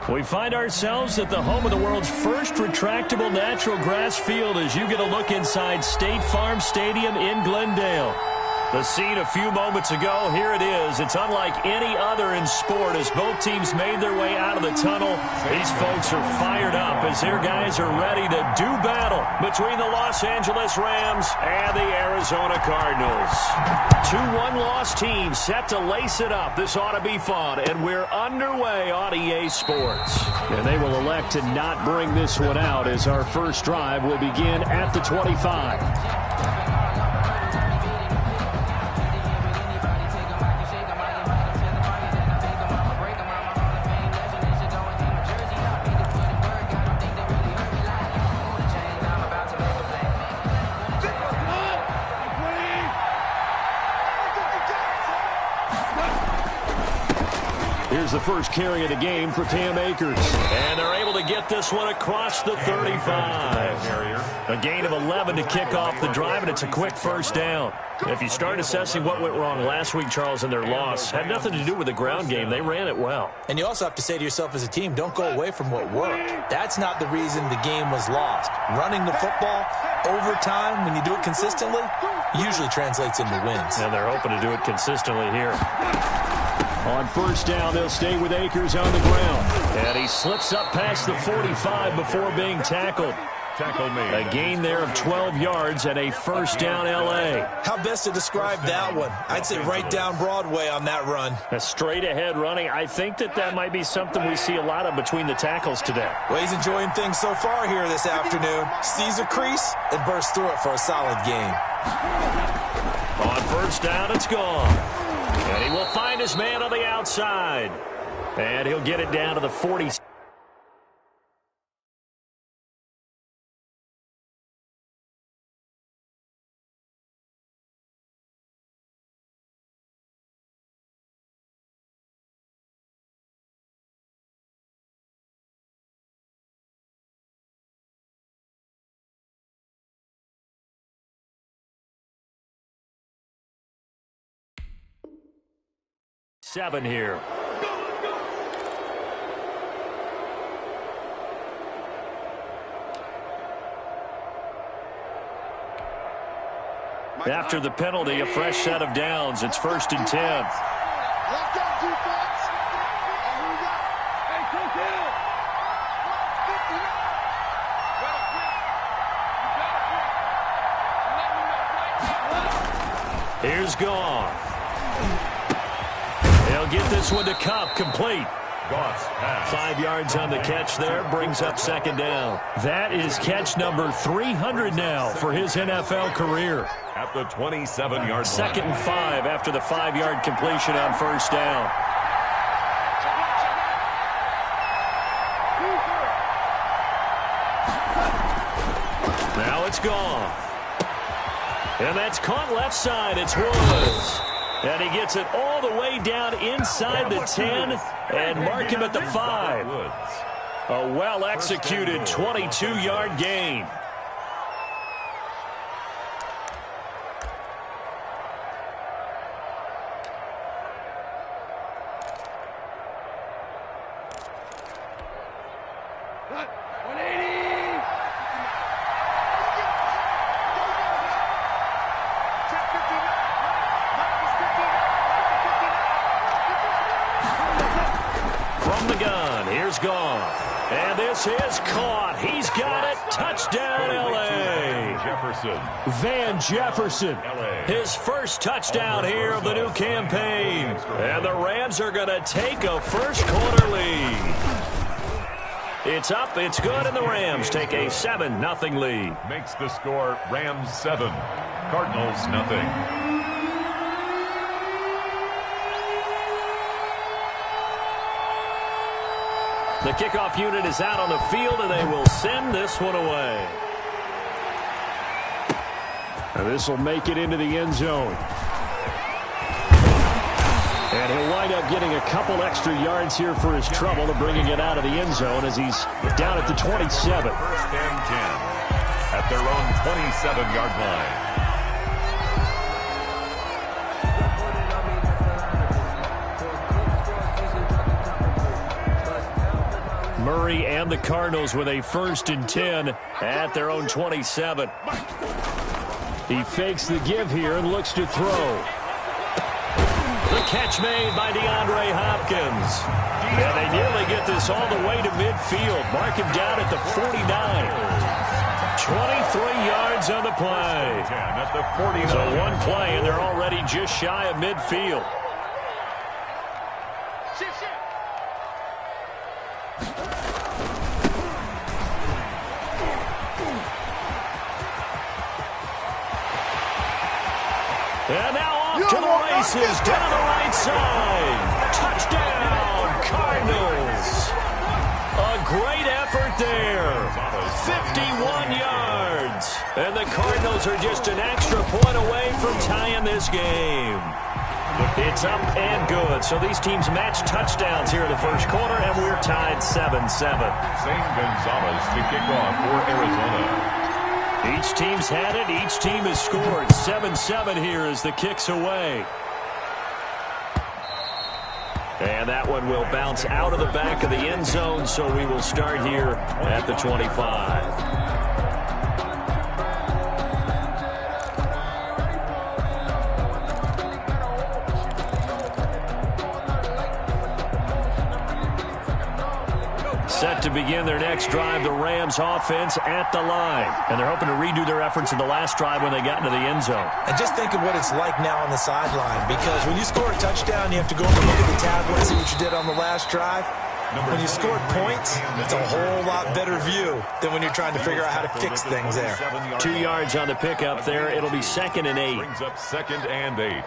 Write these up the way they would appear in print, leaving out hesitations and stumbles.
We find ourselves at the home of the world's first retractable natural grass field as you get a look inside State Farm Stadium in Glendale. The scene a few moments ago, here it is. It's unlike any other in sport as both teams made their way out of the tunnel. These folks are fired up as their guys are ready to do battle between the Los Angeles Rams and the Arizona Cardinals. Two one-loss teams set to lace it up. This ought to be fun, and we're underway on EA Sports. And they will elect to not bring this one out as our first drive will begin at the 25. Here's the first carry of the game for Cam Akers. And they're able to get this one across the 35. A gain of 11 to kick off the drive, and it's a quick first down. If you start assessing what went wrong last week, Charles, in their loss, had nothing to do with the ground game. They ran it well. And you also have to say to yourself as a team, don't go away from what worked. That's not the reason the game was lost. Running the football over time, when you do it consistently, usually translates into wins. And they're hoping to do it consistently here. On first down, they'll stay with Akers on the ground. And he slips up past the 45 before being tackled. Tackle made. A gain there of 12 yards and a first down L.A. How best to describe that one? I'd say right down Broadway on that run. A straight-ahead running. I think that might be something we see a lot of between the tackles today. Well, he's enjoying things so far here this afternoon. Sees a crease and bursts through it for a solid gain. On first down, it's gone. And he will find his man on the outside. And he'll get it down to the 40. Seven here. After the penalty, a fresh set of downs. It's 1st and 10. Here's Goff. They'll get this one to Kupp, complete. 5 yards on the catch there, brings up second down. That is catch number 300 now for his NFL career. At the 27-yard line. 2nd and 5 after the 5-yard completion on first down. Now it's gone. And that's caught left side. It's Woods. And he gets it all the way down inside the 10 and mark him at the 5. A well-executed 22-yard gain. And this is caught. He's got it. Touchdown, L.A. Van Jefferson. His first touchdown here of the new campaign. And the Rams are going to take a first-quarter lead. It's up, it's good, and the Rams take a 7-0 lead. Makes the score Rams 7, Cardinals nothing. The kickoff unit is out on the field, and they will send this one away. And this will make it into the end zone. And he'll wind up getting a couple extra yards here for his trouble of bringing it out of the end zone as he's down at the 27. 1st and 10 at their own 27-yard line. Murray and the Cardinals with a 1st and 10 at their own 27. He fakes the give here and looks to throw. The catch made by DeAndre Hopkins. And they nearly get this all the way to midfield. Mark him down at the 49. 23 yards on the play. So one play, and they're already just shy of midfield. And now off to the races, down the right side. Touchdown, Cardinals. A great effort there. 51 yards. And the Cardinals are just an extra point away from tying this game. It's up and good. So these teams match touchdowns here in the first quarter, and we're tied 7-7. St. Gonzalez to kick off for Arizona. Each team's had it. Each team has scored. 7-7 here as the kick's away. And that one will bounce out of the back of the end zone, so we will start here at the 25. Set to begin their next drive, the Rams offense at the line. And they're hoping to redo their efforts in the last drive when they got into the end zone. And just think of what it's like now on the sideline, because when you score a touchdown, you have to go over and look at the tablet and see what you did on the last drive. When you scored points, it's a whole lot better view than when you're trying to figure out how to fix things there. 2 yards on the pickup there. It'll be 2nd and 8. Brings up 2nd and 8.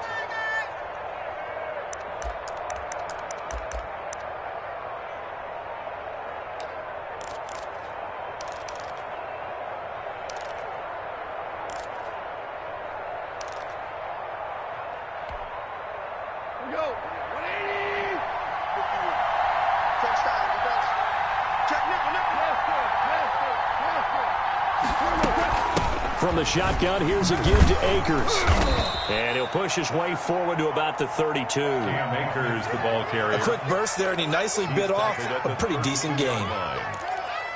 From the shotgun, here's a give to Akers. And he'll push his way forward to about the 32. Cam Akers, the ball carrier. A quick burst there, and he nicely bit off a pretty decent gain.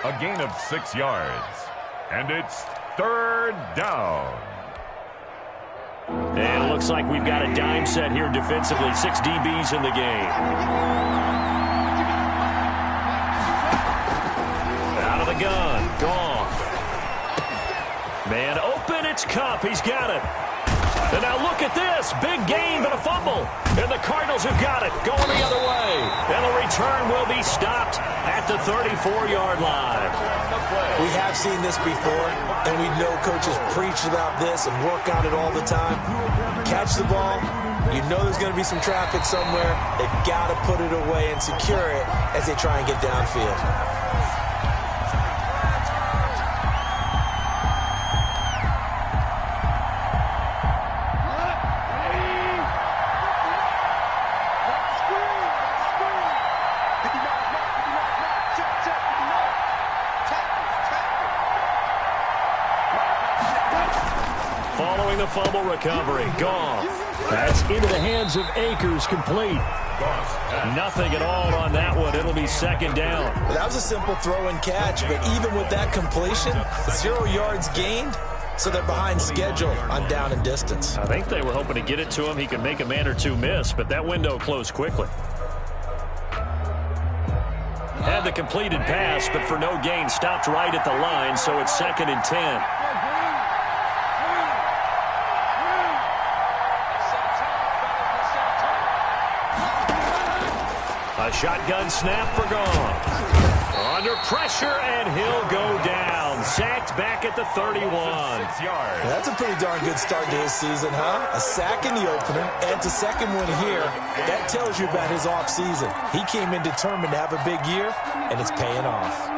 A gain of 6 yards. And it's 3rd down. And it looks like we've got a dime set here defensively. 6 DBs in the game. Out of the gun. Gone. Man open, it's Cup. He's got it. And now look at this. Big gain, but a fumble. And the Cardinals have got it. Going the other way. And the return will be stopped at the 34-yard line. We have seen this before, and we know coaches preach about this and work on it all the time. Catch the ball. You know there's going to be some traffic somewhere. They've got to put it away and secure it as they try and get downfield. Following the fumble recovery, Goff. That's into the hands of Akers, complete. Nothing at all on that one. It'll be 2nd down. Well, that was a simple throw and catch, but even with that completion, 0 yards gained, so they're behind schedule on down and distance. I think they were hoping to get it to him. He could make a man or two miss, but that window closed quickly. Had the completed pass, but for no gain, stopped right at the line, so it's 2nd and 10. A shotgun snap for Goff. Under pressure, and he'll go down. Sacked back at the 31. 6 yards. That's a pretty darn good start to his season, huh? A sack in the opener, and a second one here. That tells you about his offseason. He came in determined to have a big year, and it's paying off.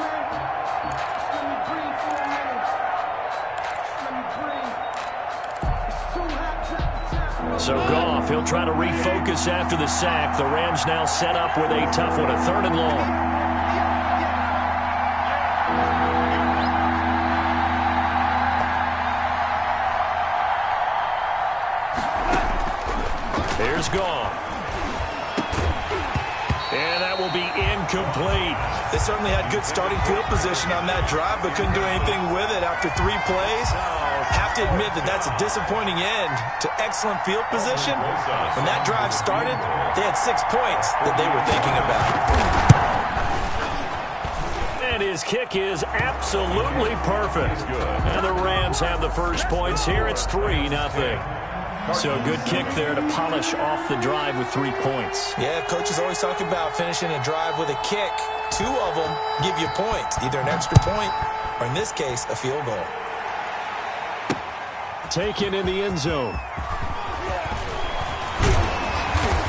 So Goff, he'll try to refocus after the sack. The Rams now set up with a tough one, a 3rd and long. Here's Goff. And that will be incomplete. They certainly had good starting field position on that drive, but couldn't do anything with it after 3 plays. Have to admit that that's a disappointing end to excellent field position. When that drive started, they had 6 points that they were thinking about. And his kick is absolutely perfect. And the Rams have the first points here. It's 3-0. So good kick there to polish off the drive with 3 points. Yeah, coaches always talk about finishing a drive with a kick. 2 of them give you points, either an extra point or, in this case, a field goal. Taken in the end zone.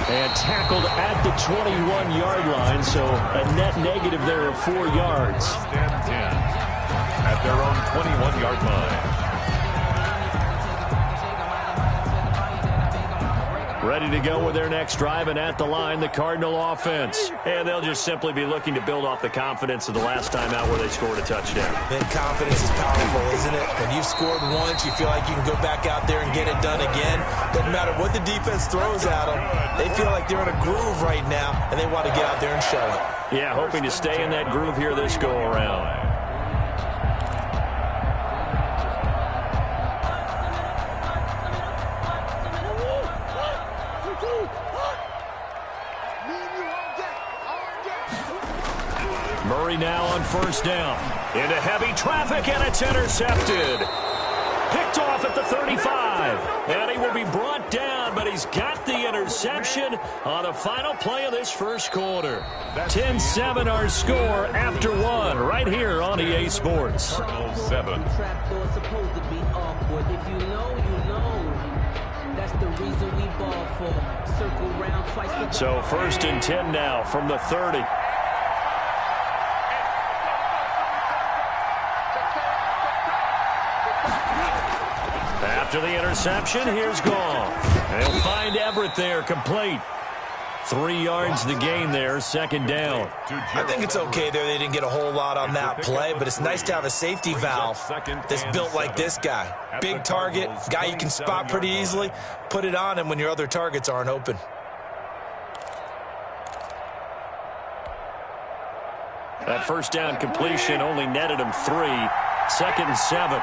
And tackled at the 21-yard line, so a net negative there of 4 yards. And 10 at their own 21-yard line. Ready to go with their next drive, and at the line, the Cardinal offense. And they'll just simply be looking to build off the confidence of the last time out where they scored a touchdown. Then confidence is powerful, isn't it? When you've scored once, you feel like you can go back out there and get it done again. Doesn't matter what the defense throws at them. They feel like they're in a groove right now, and they want to get out there and show it. Yeah, hoping to stay in that groove here this go-around. Murray now on first down. Into heavy traffic, and it's intercepted. Picked off at the 35. And he will be brought down, but he's got the interception on the final play of this first quarter. 10-7 our score after 1 right here on EA Sports. 7. So 1st and 10 now from the 30. After the interception, here's Goff. They'll find Everett there, complete. 3 yards the gain there, 2nd down. I think it's okay there. They didn't get a whole lot on that play, but it's nice to have a safety valve that's built like this guy. Big target, guy you can spot pretty easily. Put it on him when your other targets aren't open. That first down completion only netted him 3. 2nd and 7.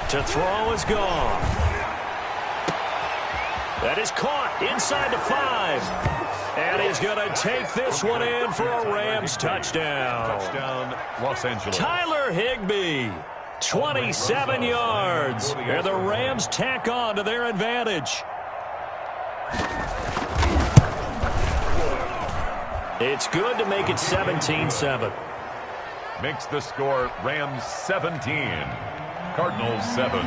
To throw is Goff. That is caught inside the 5. And he's going to take this one in for a Rams touchdown. Touchdown, Los Angeles. Tyler Higbee, 27 yards. And the Rams tack on to their advantage. It's good to make it 17-7. Makes the score Rams 17. Cardinals 7.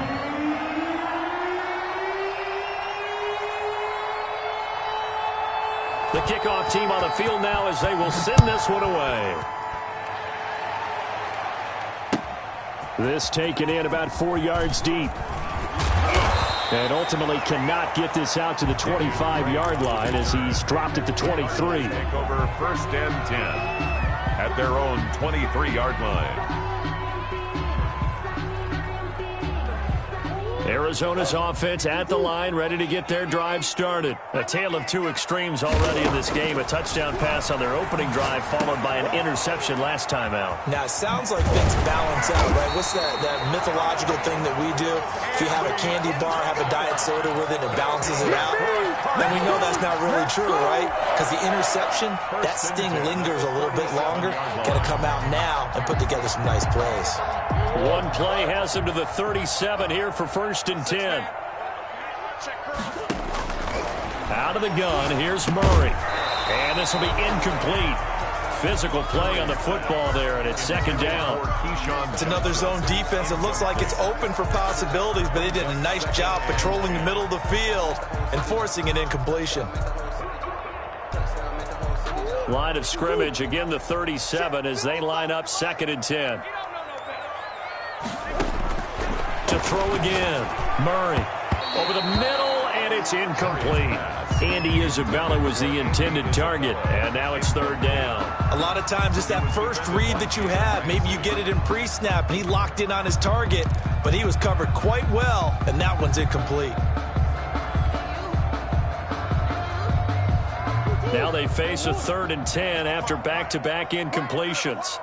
The kickoff team on the field now as they will send this one away. This taken in about 4 yards deep. And ultimately cannot get this out to the 25-yard line as he's dropped at the 23. Take over 1st and 10 at their own 23-yard line. Arizona's offense at the line, ready to get their drive started. A tale of 2 extremes already in this game. A touchdown pass on their opening drive, followed by an interception last time out. Now, it sounds like things balance out, right? What's that mythological thing that we do? If you have a candy bar, have a diet soda with it, it balances it out. Then we know that's not really true, right? Because the interception, that sting lingers a little bit longer. Got to come out now and put together some nice plays. One play has him to the 37 here for 1st and 10. Out of the gun, here's Murray. And this will be incomplete. Physical play on the football there, and it's 2nd down. It's another zone defense. It looks like it's open for possibilities, but they did a nice job patrolling the middle of the field and forcing an incompletion. Line of scrimmage, again the 37 as they line up 2nd and 10. To throw again. Murray over the middle, and it's incomplete. Andy Isabella was the intended target, and now it's third down. A lot of times it's that first read that you have. Maybe you get it in pre-snap, and he locked in on his target, but he was covered quite well, and that one's incomplete. Now they face a 3rd and 10 after back-to-back incompletions.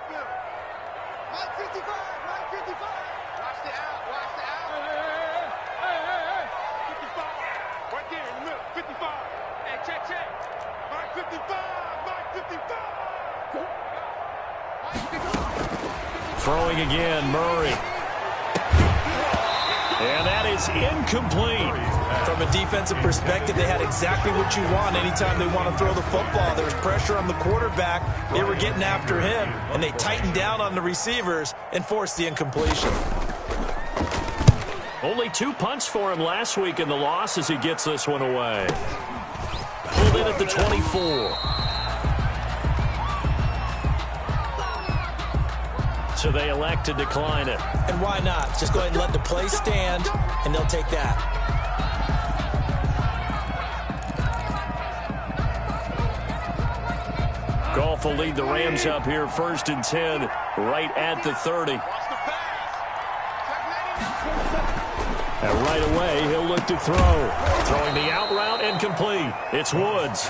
Throwing again, Murray. And that is incomplete. From a defensive perspective, they had exactly what you want anytime they want to throw the football. There was pressure on the quarterback. They were getting after him, and they tightened down on the receivers and forced the incompletion. Only 2 punts for him last week in the loss as he gets this one away. Pulled in at the 24. So they elect to decline it. And why not? Just go ahead and let the play stand, and they'll take that. Goff will lead the Rams up here 1st and 10 right at the 30. And right away, he'll look to throw. Throwing the out route and complete. It's Woods.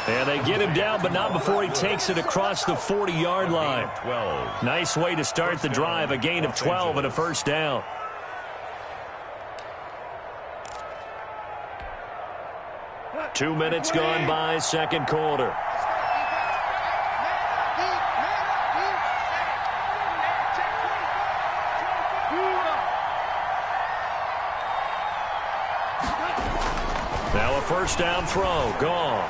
And they get him down, but not before he takes it across the 40-yard line. Nice way to start the drive, a gain of 12 and a first down. Two minutes gone by, second quarter. Now a first down throw, Goff.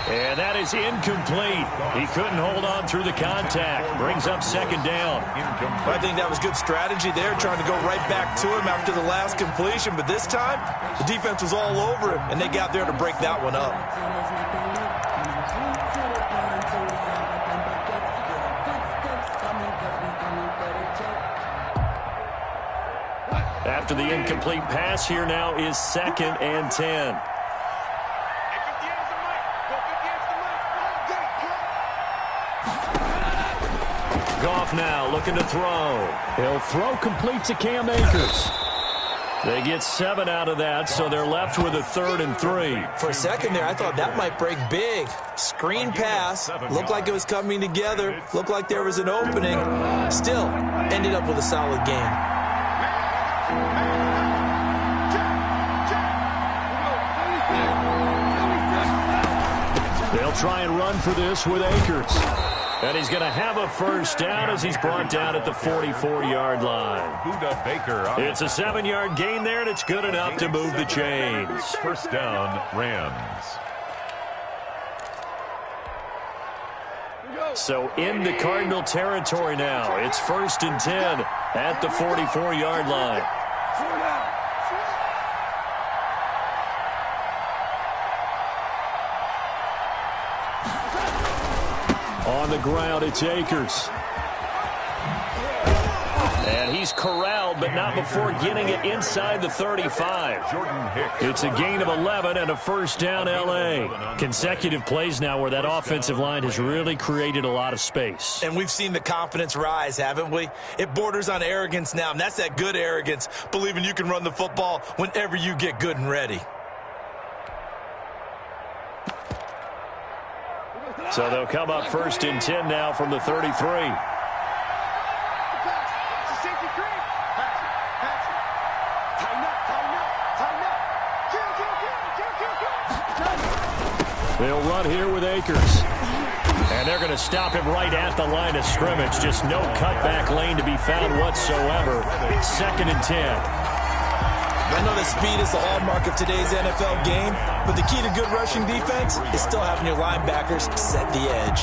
And that is incomplete. He couldn't hold on through the contact. Brings up second down. I think that was good strategy there, trying to go right back to him after the last completion. But this time, the defense was all over him, and they got there to break that one up. After the incomplete pass, here now is 2nd and 10. Goff now looking to throw. He'll throw complete to Cam Akers. They get 7 out of that, so they're left with a 3rd and 3. For a second there, I thought that might break big. Screen pass. Looked like it was coming together. Looked like there was an opening. Still, ended up with a solid game. They'll try and run for this with Akers. And he's going to have a first down as he's brought down at the 44-yard line. It's a 7-yard gain there, and it's good enough to move the chains. First down, Rams. So into Cardinal territory now. It's 1st and 10 at the 44-yard line. On the ground, it's Akers. And he's corralled, but not before getting it inside the 35. It's a gain of 11 and a first down, L.A. Consecutive plays now where that offensive line has really created a lot of space. And we've seen the confidence rise, haven't we? It borders on arrogance now, and that's that good arrogance, believing you can run the football whenever you get good and ready. So they'll come up 1st and 10 now from the 33. They'll run here with Akers. And they're going to stop him right at the line of scrimmage. Just no cutback lane to be found whatsoever. 2nd and 10. I know that speed is the hallmark of today's NFL game, but the key to good rushing defense is still having your linebackers set the edge.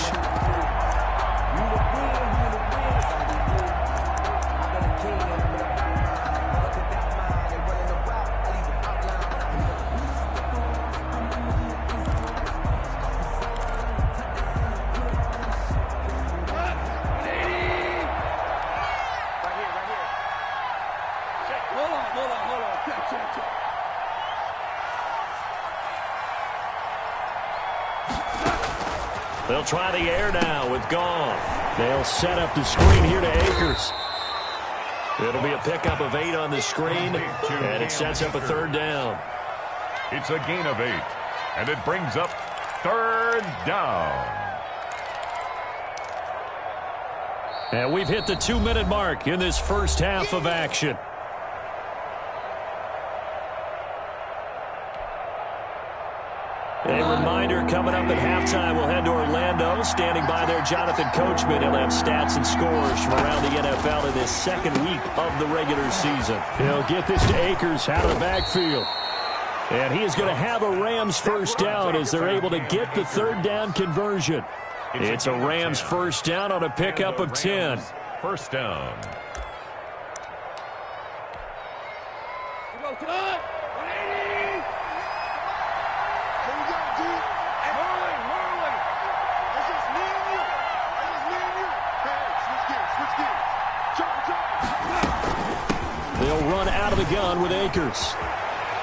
They'll try the air now with Goff. They'll set up the screen here to Akers. It'll be a pickup of 8 on the screen, and it sets up a 3rd down. It's a gain of 8, and it brings up 3rd down. And we've hit the 2-minute mark in this first half of action. A reminder, coming up at halftime, we'll head to Orlando. Standing by there, Jonathan Coachman. He'll have stats and scores from around the NFL in this second week of the regular season. He'll get this to Akers out of the backfield. And he is going to have a Rams first down as they're able to get the 3rd down conversion. It's a Rams first down on a pickup of 10. First down. They'll run out of the gun with Akers.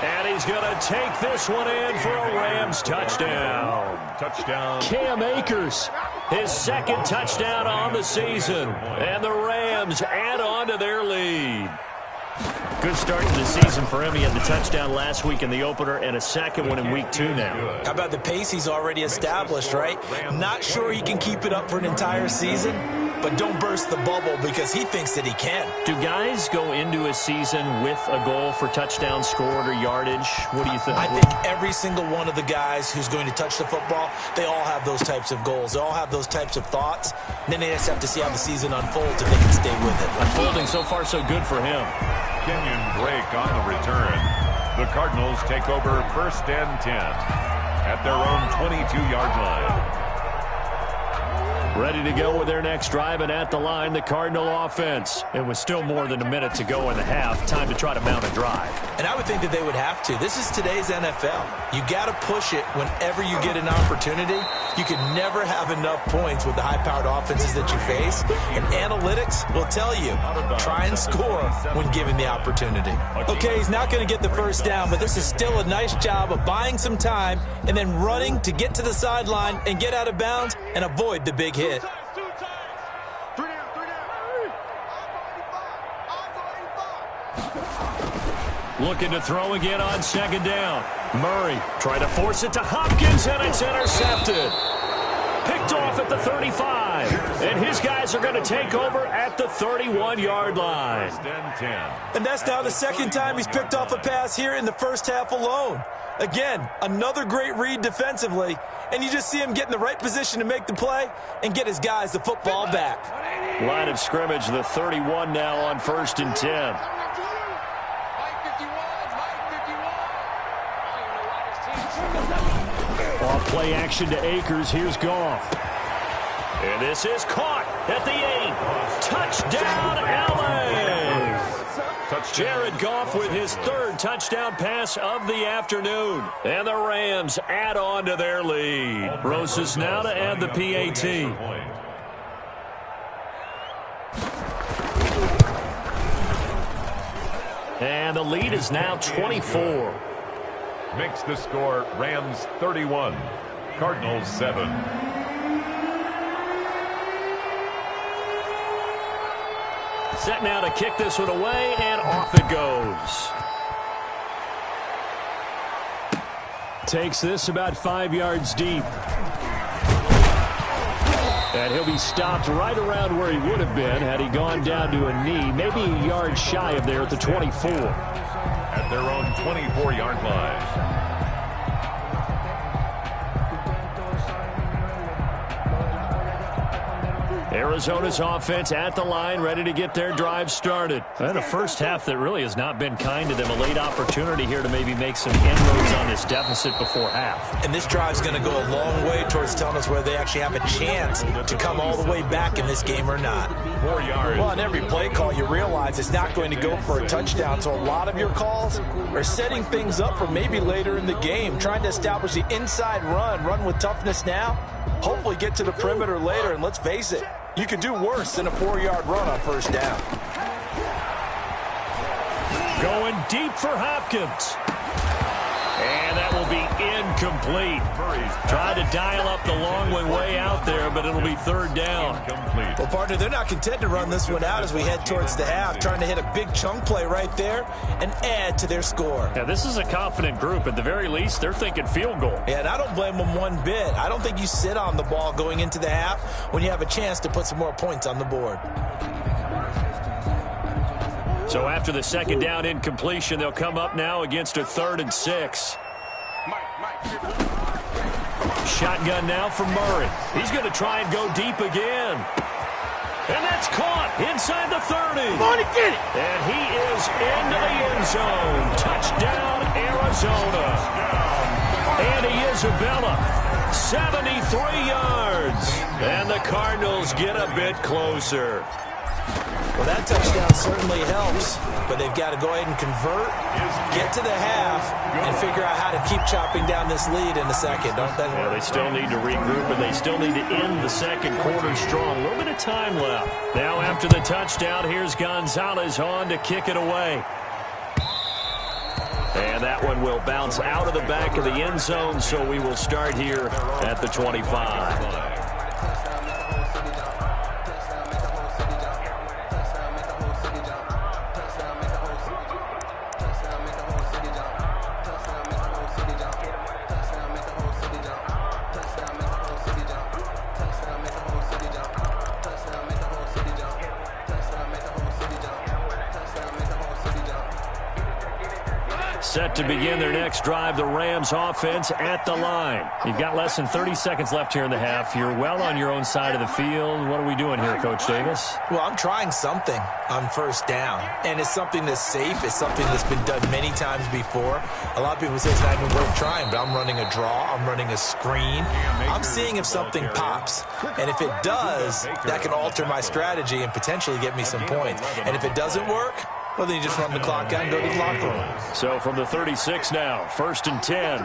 And he's going to take this one in for a Rams touchdown. Touchdown. Cam Akers, his 2nd touchdown on the season. And the Rams add on to their lead. Good start to the season for him. He had the touchdown last week in the opener and a 2nd one in week 2 now. How about the pace he's already established, right? Not sure he can keep it up for an entire season, but don't burst the bubble because he thinks that he can. Do guys go into a season with a goal for touchdown scored or yardage? What do you think? I think every single one of the guys who's going to touch the football, they all have those types of goals. They all have those types of thoughts. And then they just have to see how the season unfolds if they can stay with it. Unfolding so far so good for him. Kenyon Drake on the return. The Cardinals take over 1st and 10 at their own 22-yard line. Ready to go with their next drive, and at the line, the Cardinal offense. It was still more than a minute to go in the half. Time to try to mount a drive. And I would think that they would have to. This is today's NFL. You got to push it whenever you get an opportunity. You can never have enough points with the high-powered offenses that you face. And analytics will tell you, try and score when given the opportunity. Okay, he's not going to get the first down, but this is still a nice job of buying some time and then running to get to the sideline and get out of bounds and avoid the big hit. Looking to throw again on 2nd down. Murray trying to force it to Hopkins, and it's intercepted. Picked off at the 35. And his guys are going to take over at the 31-yard line. And that's now the 2nd time he's picked off a pass here in the first half alone. Again, another great read defensively, and you just see him get in the right position to make the play and get his guys the football back. Line of scrimmage, the 31 now on 1st and 10. Off play action to Akers. Here's Goff. And this is caught at the 8. Touchdown, L.A. Jared Goff with his 3rd touchdown pass of the afternoon. And the Rams add on to their lead. Rosas now to add the PAT. And the lead is now 24. Makes the score Rams 31, Cardinals 7. Set now to kick this one away, and off it goes. Takes this about 5 yards deep. And he'll be stopped right around where he would have been had he gone down to a knee, maybe a yard shy of there at the 24. At their own 24-yard line. Arizona's offense at the line, ready to get their drive started. And a first half that really has not been kind to them. A late opportunity here to maybe make some inroads on this deficit before half. And this drive's going to go a long way towards telling us whether they actually have a chance to come all the way back in this game or not. 4 yards. Well, on every play call, you realize it's not going to go for a touchdown. So a lot of your calls are setting things up for maybe later in the game, trying to establish the inside run with toughness now, hopefully get to the perimeter later. And let's face it, you could do worse than a 4-yard run on first down. Going deep for Hopkins. And that will be incomplete. Tried to dial up the long way out there, but it'll be third down. Well, partner, they're not content to run this one out as we head towards the half, trying to hit a big chunk play right there and add to their score. Yeah, this is a confident group. At the very least, they're thinking field goal. Yeah, and I don't blame them one bit. I don't think you sit on the ball going into the half when you have a chance to put some more points on the board. So after the second down incompletion, they'll come up now against a 3rd and 6. Shotgun now for Murray. He's going to try and go deep again. And that's caught inside the 30. Come on and get it. And he is into the end zone. Touchdown, Arizona. Andy Isabella, 73 yards. And the Cardinals get a bit closer. Well, that touchdown certainly helps, but they've got to go ahead and convert, get to the half, and figure out how to keep chopping down this lead in the second, don't they? Yeah, they still need to regroup, and they still need to end the second quarter strong. A little bit of time left. Now after the touchdown, here's Gonzalez on to kick it away. And that one will bounce out of the back of the end zone, so we will start here at the 25. Set to begin their next drive, the Rams offense at the line. You've got less than 30 seconds left here in the half. You're well on your own side of the field. What are we doing here, Coach Davis? Well, I'm trying something on first down, and it's something that's safe. It's something that's been done many times before. A lot of people say it's not even worth trying, but I'm running a draw. I'm running a screen. I'm seeing if something pops, and if it does, that can alter my strategy and potentially get me some points. And if it doesn't work, well, then you just run the clock out and go to the locker room. So from the 36 now, 1st and 10.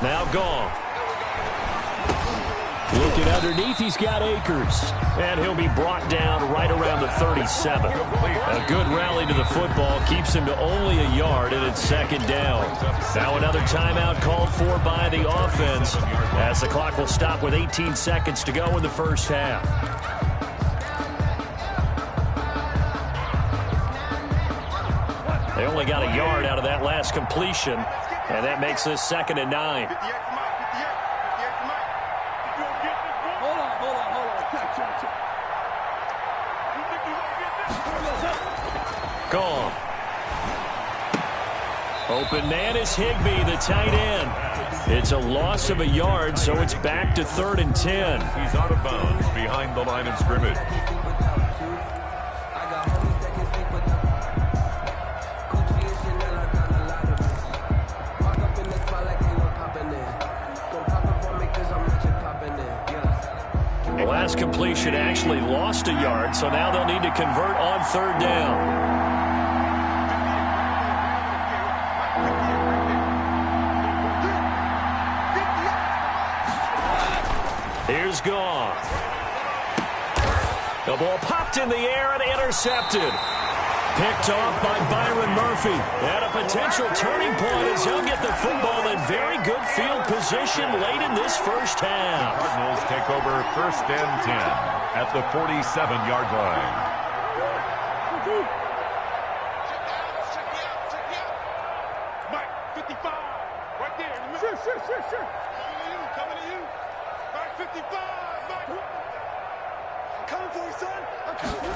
Now gone. Looking underneath, he's got Akers. And he'll be brought down right around the 37. A good rally to the football keeps him to only a yard, and it's 2nd down. Now another timeout called for by the offense, as the clock will stop with 18 seconds to go in the first half. They only got a yard out of that last completion, and that makes this 2nd and 9. Gone. Open man is Higbee, the tight end. It's a loss of a yard, so it's back to 3rd and 10. He's out of bounds behind the line of scrimmage. The last completion actually lost a yard, so now they'll need to convert on 3rd down. Here's Gone. The ball popped in the air and intercepted. Picked off by Byron Murphy. And a potential turning point as he'll get the football in very good field position late in this first half. Cardinals take over 1st and 10 at the 47-yard line. Mike, 55, right there. Sure. Coming to you. Mike, 55, Mike. I'm coming for you, son. I'm coming for you.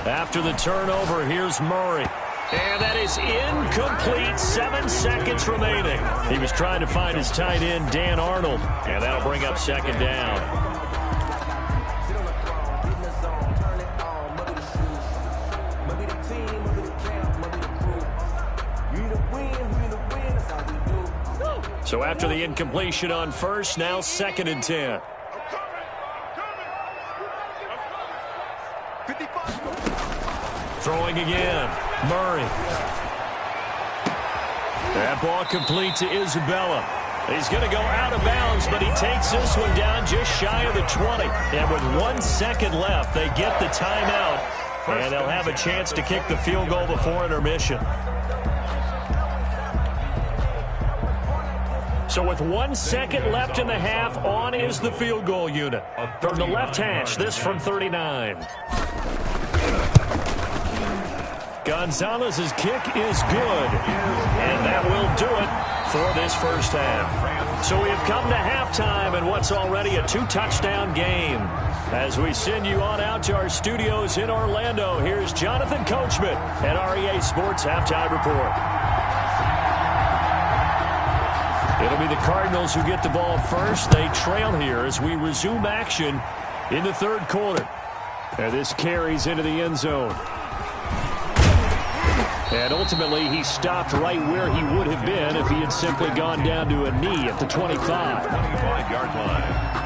After the turnover, here's Murray. And that is incomplete. 7 seconds remaining. He was trying to find his tight end, Dan Arnold. And that'll bring up 2nd down. So after the incompletion on first, now 2nd and 10. Throwing again. Murray. That ball complete to Isabella. He's going to go out of bounds, but he takes this one down just shy of the 20. And with 1 second left, they get the timeout And they'll have a chance to kick the field goal before intermission. So with 1 second left in the half, on is the field goal unit. From the left hash, this from 39. Gonzalez's kick is good. And that will do it for this first half. So we have come to halftime in what's already a 2-touchdown game. As we send you on out to our studios in Orlando, here's Jonathan Coachman at REA Sports Halftime Report. It'll be the Cardinals who get the ball first. They trail here as we resume action in the third quarter. And this carries into the end zone. And ultimately, he stopped right where he would have been if he had simply gone down to a knee at the 25. 25-yard line.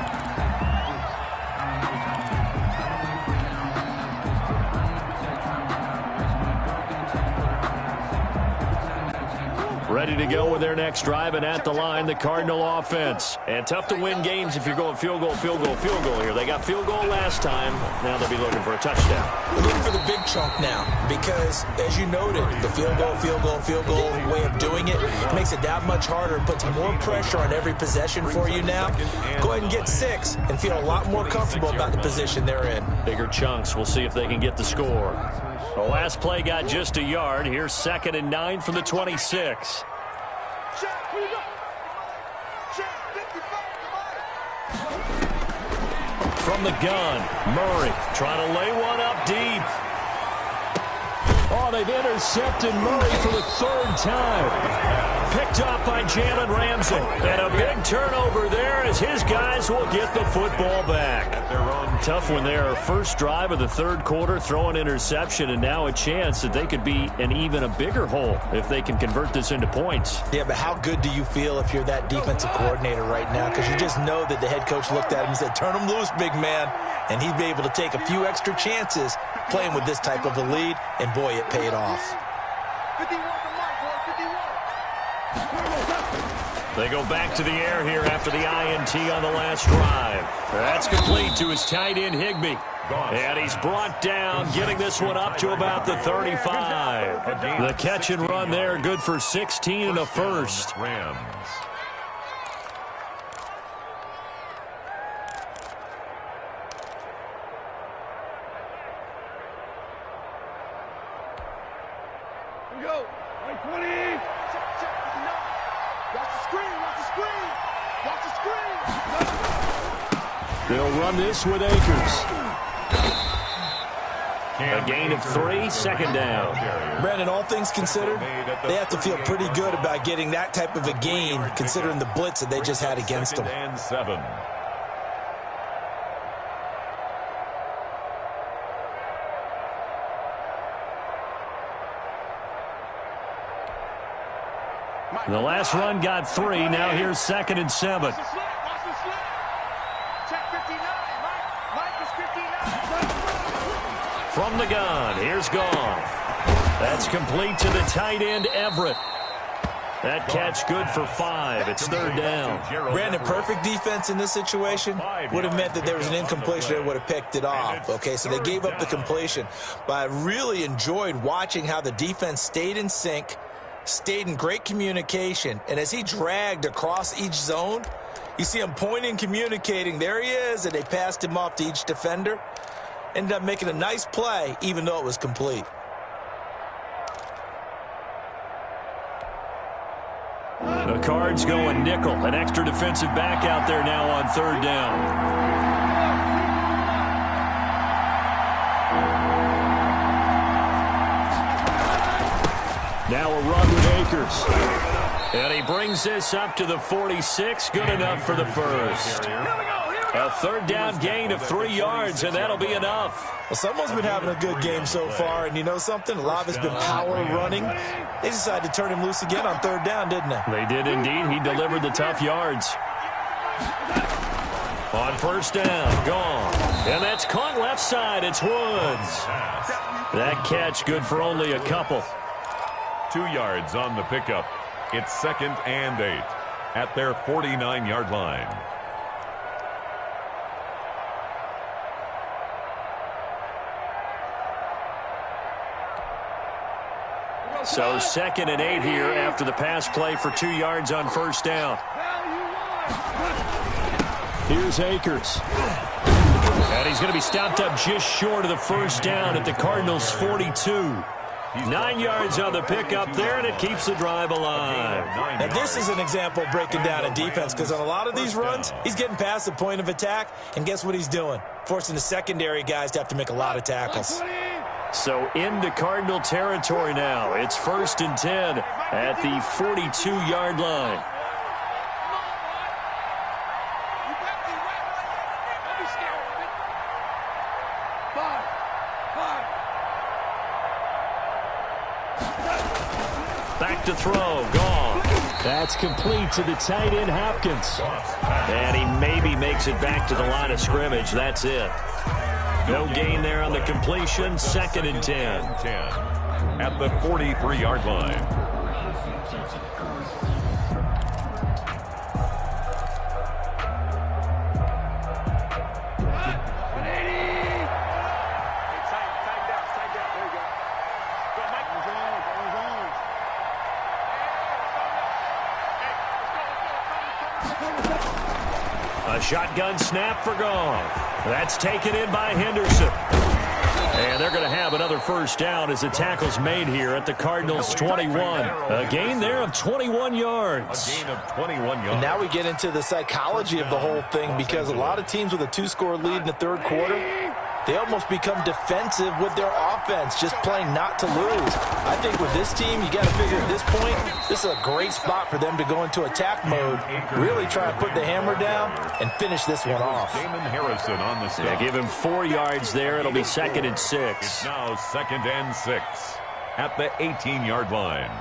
Ready to go with their next drive, and at the line, the Cardinal offense. And tough to win games if you're going field goal, field goal, field goal here. They got field goal last time. Now they'll be looking for a touchdown. We're looking for the big chunk now because, as you noted, the field goal, field goal, field goal way of doing it makes it that much harder and puts more pressure on every possession for you now. Go ahead and get 6 and feel a lot more comfortable about the position they're in. Bigger chunks. We'll see if they can get the score. The last play got just a yard. Here's 2nd and 9 from the 26. From the gun, Murray trying to lay one up deep. Oh, they've intercepted Murray for the 3rd time. Picked up by Jalen Ramsey. And a big turnover there as his guys will get the football back. Tough one there. First drive of the third quarter, throw an interception, and now a chance that they could be in even a bigger hole if they can convert this into points. Yeah, but how good do you feel if you're that defensive coordinator right now? Because you just know that the head coach looked at him and said, turn him loose, big man. And he'd be able to take a few extra chances playing with this type of a lead, and boy, it paid off. 51 to Mike, boy, 51. They go back to the air here after the INT on the last drive. That's complete to his tight end, Higbee. And he's brought down, getting this one up to about the 35. The catch and run there, good for 16 and a first. Rams. Go. 20. Check. Watch the screen. Watch the screen. Watch the screen. They'll run this with Akers. A gain of 3, 2nd down. Brandon, all things considered, they have to feel pretty good about getting that type of a gain considering the blitz that they just had against them. 2nd and 7. The last run got 3. Now here's 2nd and 7. Watch the slant. Check 59. Mike is 59. From the gun, here's Goff. That's complete to the tight end, Everett. That catch good for 5. It's 3rd down. Brandon, perfect defense in this situation would have meant that there was an incompletion that would have picked it off. Okay, so they gave up the completion. But I really enjoyed watching how the defense stayed in sync, stayed in great communication, and as he dragged across each zone, you see him pointing, communicating. There he is, and they passed him off to each defender. Ended up making a nice play, even though it was complete. The Cards going nickel. An extra defensive back out there now on 3rd down. Now a run with Akers. And he brings this up to the 46. Good enough for the first. A 3rd down gain of 3 yards, and that'll be enough. Well, someone's been having a good game so far, and you know something? A lot of it's been power running. They decided to turn him loose again on 3rd down, didn't they? They did indeed. He delivered the tough yards. On 1st down, gone. And that's caught left side. It's Woods. That catch good for only a couple. 2 yards on the pickup. It's 2nd and 8 at their 49-yard line. So 2nd and 8 here after the pass play for 2 yards on first down. Here's Akers. And he's going to be stopped up just short of the first down at the Cardinals' 42. 9 yards on the pickup there, and it keeps the drive alive. Now, this is an example of breaking down a defense, because on a lot of these runs, he's getting past the point of attack, and guess what he's doing? Forcing the secondary guys to have to make a lot of tackles. So into Cardinal territory now. It's 1st and 10 at the 42-yard line. Back to throw, gone. That's complete to the tight end, Hopkins. And he maybe makes it back to the line of scrimmage. That's it. No gain there on the completion. 2nd and 10. At the 43-yard line. A shotgun snap for Goff. That's taken in by Henderson. And they're going to have another first down as the tackle's made here at the Cardinals' 21. A gain there of 21 yards. A gain of 21 yards. And now we get into the psychology of the whole thing, because a lot of teams with a 2-score lead in the third quarter, they almost become defensive with their offense, just playing not to lose. I think with this team, you got to figure at this point, this is a great spot for them to go into attack mode, really try to put the hammer down and finish this one off. Damon Harrison on the stop. Yeah, give him 4 yards there. It'll be 2nd and 6. It's now 2nd and 6 at the 18-yard line.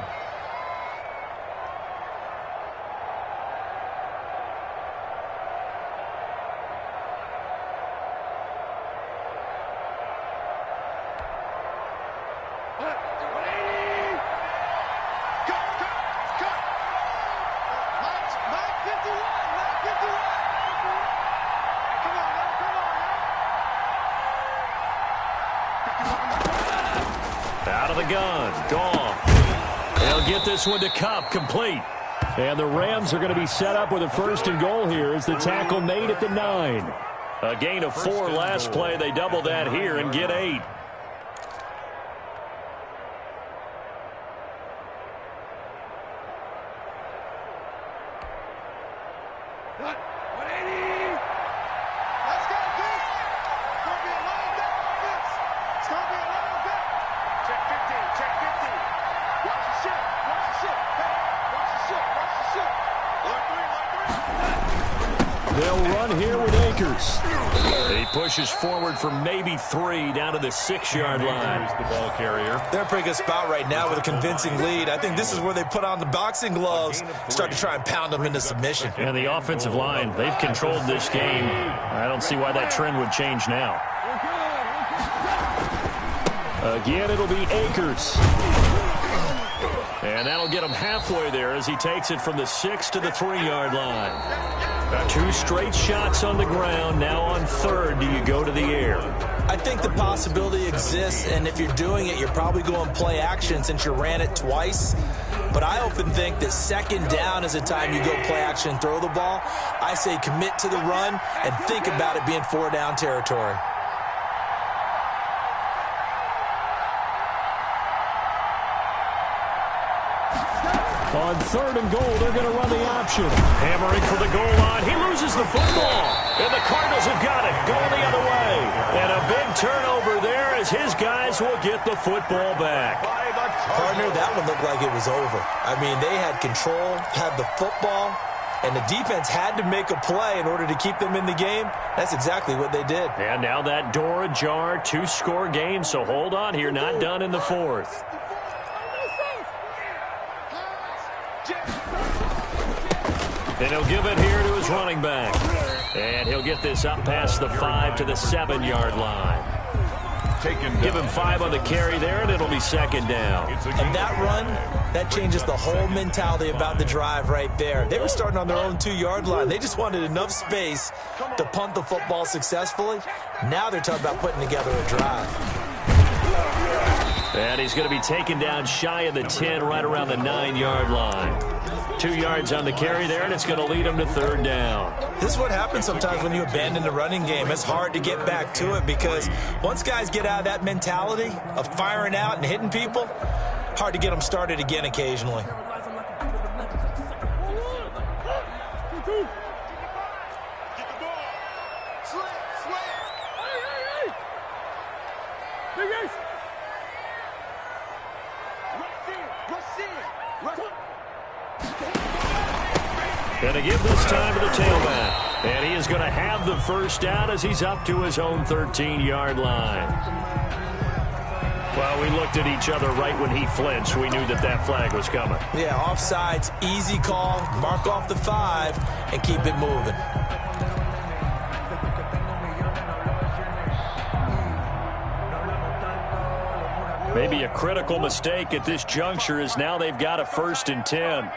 Out of the gun, Goff. They'll get this one to Kupp, complete. And the Rams are going to be set up with a 1st and goal here as the tackle made at the 9. A gain of 4 last play. They double that here and get 8. They'll run here with Akers. He pushes forward for maybe 3 down to the 6-yard line. Here's the ball carrier. They're in a pretty good spot right now with a convincing lead. I think this is where they put on the boxing gloves, start to try and pound them into submission. And the offensive line, they've controlled this game. I don't see why that trend would change now. Again, it'll be Akers. And that'll get him halfway there as he takes it from the 6 to the 3-yard line. 2 straight shots on the ground. Now on 3rd, do you go to the air? I think the possibility exists, and if you're doing it, you're probably going play action since you ran it twice. But I often think that 2nd down is a time you go play action and throw the ball. I say commit to the run and think about it being 4-down territory. On 3rd and goal, they're going to run the option. Hammering for the goal line. He loses the football. And the Cardinals have got it. Going the other way. And a big turnover there as his guys will get the football back. Partner, that one looked like it was over. I mean, they had control, had the football, and the defense had to make a play in order to keep them in the game. That's exactly what they did. And now that door ajar, 2-score game. So hold on here. Not done in the 4th. And he'll give it here to his running back. And he'll get this up past the 5 to the 7-yard line. Give him 5 on the carry there, and it'll be 2nd down. And that run, that changes the whole mentality about the drive right there. They were starting on their own 2-yard line. They just wanted enough space to punt the football successfully. Now they're talking about putting together a drive. And he's going to be taken down shy of the 10, right around the 9-yard line. 2 yards on the carry there, and it's going to lead him to 3rd down. This is what happens sometimes when you abandon the running game. It's hard to get back to it because once guys get out of that mentality of firing out and hitting people, hard to get them started again occasionally. Going to give this time to the tailback. And he is going to have the 1st down as he's up to his own 13-yard line. Well, we looked at each other right when he flinched. We knew that that flag was coming. Yeah, offsides, easy call. Mark off the 5 and keep it moving. Maybe a critical mistake at this juncture is now they've got a 1st and 10.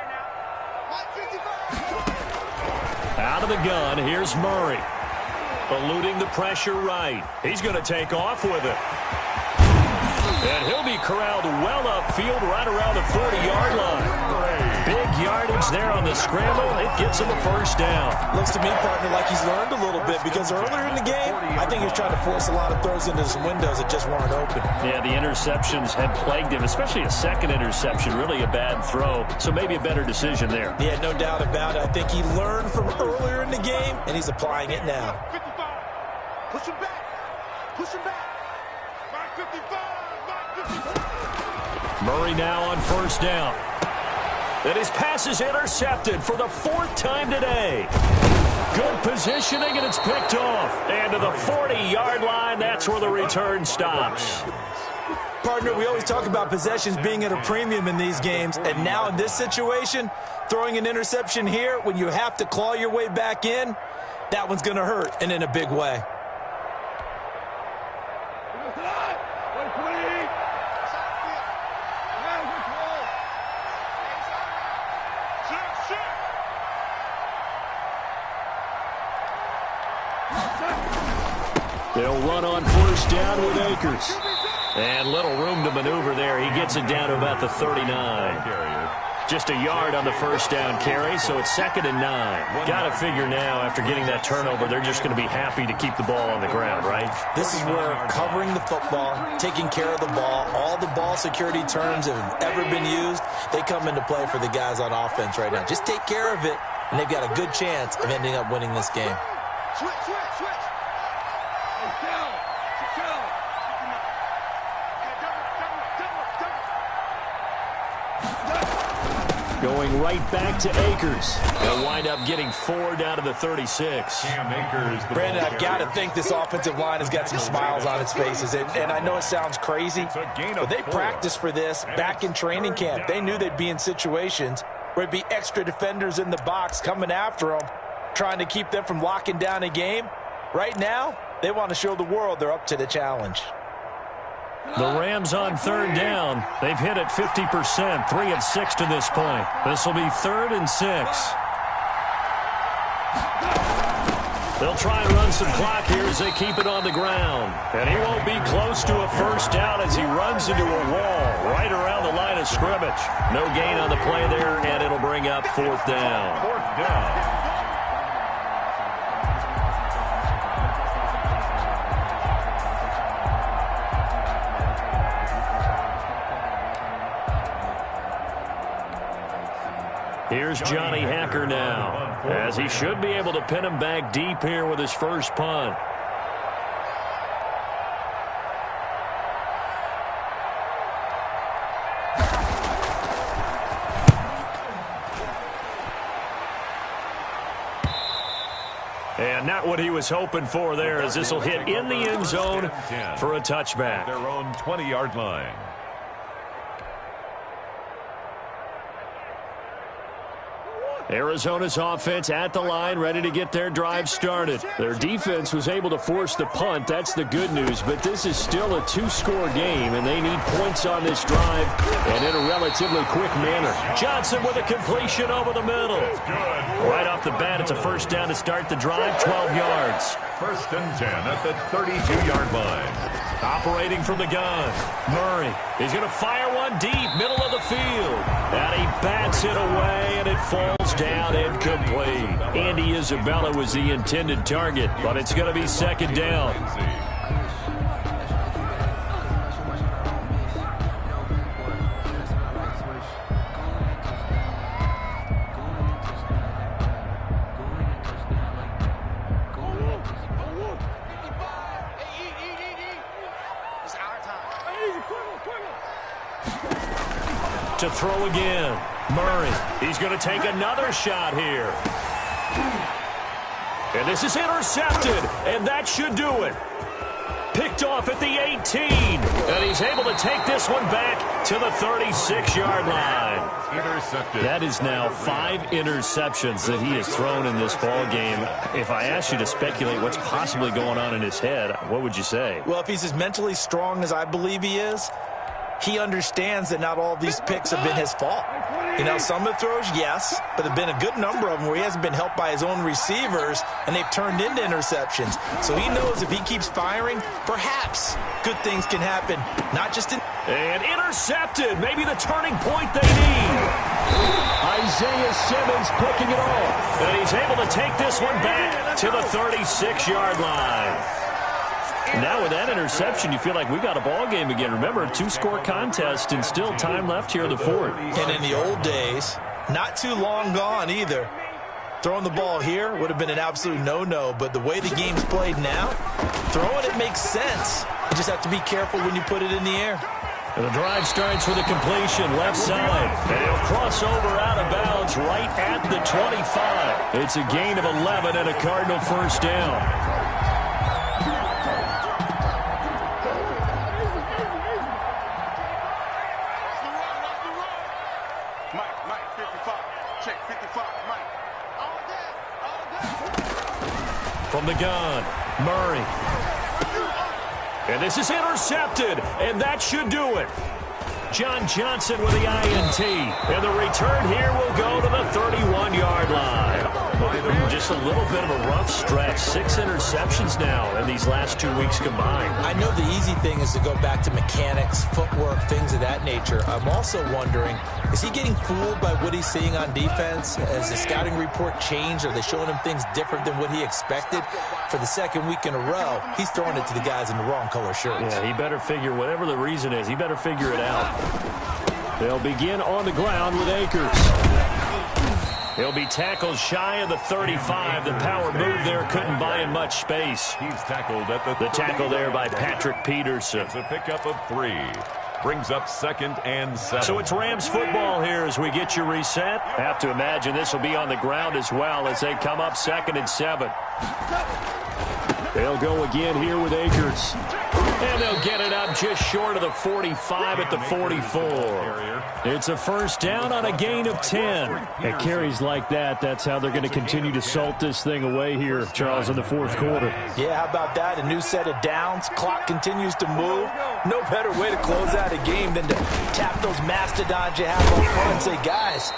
Out of the gun, here's Murray. Eluding the pressure right. He's going to take off with it. And he'll be corralled well upfield right around the 40-yard line. Big yardage there on the scramble. It gets him a 1st down. Looks to me, partner, like he's learned a little bit because earlier in the game, I think he was trying to force a lot of throws into some windows that just weren't open. Yeah, the interceptions had plagued him, especially a 2nd interception. Really a bad throw, so maybe a better decision there. Yeah, no doubt about it. I think he learned from earlier in the game, and he's applying it now. 55. Push him back. Push him back. Back 55. Back 55. Murray now on 1st down. And his pass is intercepted for the 4th time today. Good positioning, and it's picked off. And to the 40-yard line, that's where the return stops. Partner, we always talk about possessions being at a premium in these games, and now in this situation, throwing an interception here when you have to claw your way back in, that one's going to hurt, and in a big way. They'll run on 1st down with Akers. And little room to maneuver there. He gets it down to about the 39. Just a yard on the 1st down carry, so it's 2nd and 9. Got to figure now, after getting that turnover, they're just going to be happy to keep the ball on the ground, right? This is where covering the football, taking care of the ball, all the ball security terms that have ever been used, they come into play for the guys on offense right now. Just take care of it, and they've got a good chance of ending up winning this game. Switch. Going right back to Akers. They'll wind up getting 4 down to the 36. Brandon, I've got to think this offensive line has got some smiles on its faces. And I know it sounds crazy, but they practiced for this back in training camp. They knew they'd be in situations where it'd be extra defenders in the box coming after them, trying to keep them from locking down a game. Right now, they want to show the world they're up to the challenge. The Rams on 3rd down. They've hit it 50%, 3 of 6 to this point. This will be 3rd and 6. They'll try and run some clock here as they keep it on the ground. And he won't be close to a 1st down as he runs into a wall right around the line of scrimmage. No gain on the play there, and it'll bring up 4th down. 4th down. Here's Johnny Hacker now, as he should be able to pin him back deep here with his 1st punt. And not what he was hoping for there, as this will hit in the end zone for a touchback. Their own 20-yard line. Arizona's offense at the line, ready to get their drive started. Their defense was able to force the punt. That's the good news, but this is still a 2-score game, and they need points on this drive, and in a relatively quick manner. Johnson with a completion over the middle. Right off the bat, it's a 1st down to start the drive, 12 yards. First and 10 at the 32-yard line. Operating from the gun, Murray. He's going to fire one deep, middle of the field. And he bats it away, and it falls down incomplete. Andy Isabella was the intended target, but it's going to be second down. To throw again, Murray. He's going to take another shot here. And this is intercepted, and that should do it. Picked off at the 18, and he's able to take this one back to the 36-yard line. Intercepted. That is now 5 interceptions that he has thrown in this ball game. If I asked you to speculate what's possibly going on in his head, what would you say? Well, if he's as mentally strong as I believe he is, he understands that not all of these picks have been his fault. You know, some of the throws, yes, but there have been a good number of them where he hasn't been helped by his own receivers, and they've turned into interceptions. So he knows if he keeps firing, perhaps good things can happen, not just in... And intercepted, maybe the turning point they need. Isaiah Simmons picking it off. And he's able to take this one back to the 36-yard line. Now with that interception, you feel like we got a ball game again. Remember, a 2-score contest and still time left here in the fourth. And in the old days, not too long gone either, throwing the ball here would have been an absolute no-no. But the way the game's played now, throwing it makes sense. You just have to be careful when you put it in the air. And the drive starts with a completion left side. And he'll cross over out of bounds right at the 25. It's a gain of 11 and a Cardinal first down. From the gun, Murray. And this is intercepted, and that should do it. John Johnson with the INT. And the return here will go to the 31-yard line. Just a little bit of a rough stretch. 6 interceptions now in these last 2 weeks combined. I know the easy thing is to go back to mechanics, footwork, things of that nature. I'm also wondering, is he getting fooled by what he's seeing on defense? Has the scouting report changed? Are they showing him things different than what he expected? For the second week in a row, he's throwing it to the guys in the wrong color shirts. Yeah, he better figure, whatever the reason is, he better figure it out. They'll begin on the ground with Akers. He'll be tackled shy of the 35. The power move there couldn't buy him much space. He's tackled at the tackle there by Patrick Peterson. It's a pickup of 3. Brings up 2nd and 7. So it's Rams football here as we get you reset. Have to imagine this will be on the ground as well as they come up 2nd and 7. They'll go again here with Akers. And they'll get it up just short of the 45 at the 44. It's a first down on a gain of 10. At carries like that, that's how they're going to continue to salt this thing away here, Charles, in the fourth quarter. Yeah, how about that? A new set of downs. Clock continues to move. No better way to close out a game than to tap those mastodons you have up front and say, guys,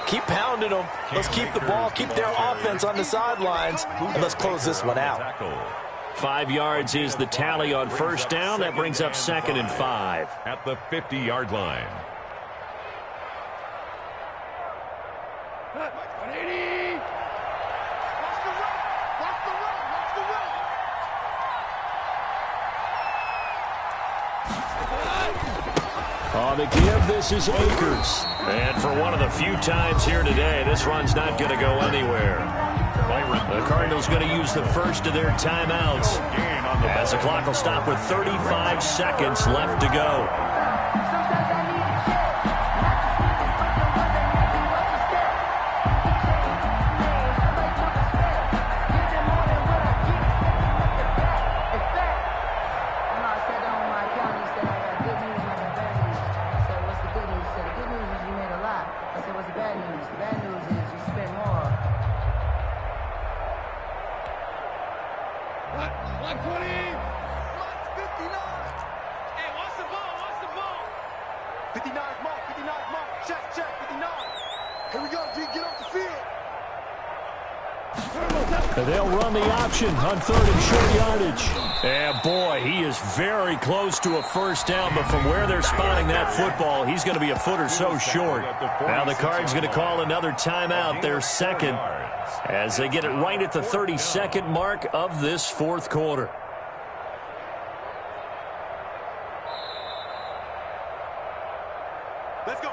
keep pounding them. Let's keep the ball, keep their offense on the sidelines, and let's close this one out. 5 yards is the tally on first down. That brings up 2nd and 5. At the 50-yard line. On the give, this is Akers. And for one of the few times here today, this run's not going to go anywhere. The Cardinals going to use the first of their timeouts as the clock will stop with 35 seconds left to go. They'll run the option on 3rd and short yardage. And boy, he is very close to a first down, but from where they're spotting that football, he's going to be a foot or so short. Now the Cards going to call another timeout, their second, as they get it right at the 32nd mark of this fourth quarter. Let's go.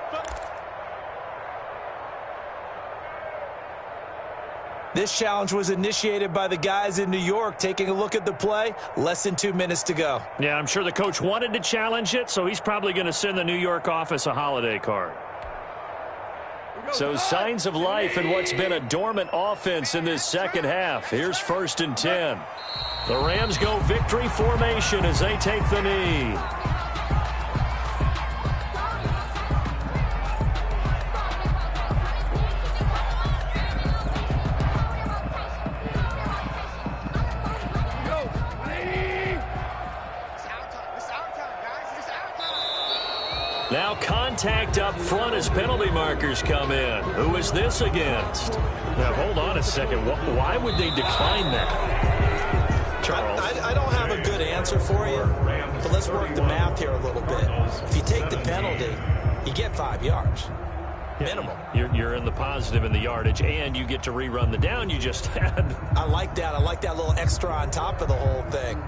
This challenge was initiated by the guys in New York. Taking a look at the play, less than 2 minutes to go. Yeah, I'm sure the coach wanted to challenge it, so he's probably going to send the New York office a holiday card. So signs of life in what's been a dormant offense in this second half. Here's 1st and 10. The Rams go victory formation as they take the knee. Now contact up front as penalty markers come in. Who is this against? Now, hold on a second. Why would they decline that? Charles? I don't have a good answer for you, but let's work the math here a little bit. If you take the penalty, you get 5 yards. Minimum. You're in the positive in the yardage, and you get to rerun the down you just had. I like that. I like that little extra on top of the whole thing.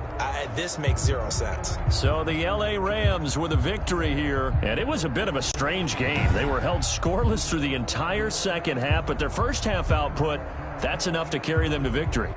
This makes 0 sense. So the L.A. Rams with a victory here, and it was a bit of a strange game. They were held scoreless through the entire second half, but their first half output, that's enough to carry them to victory.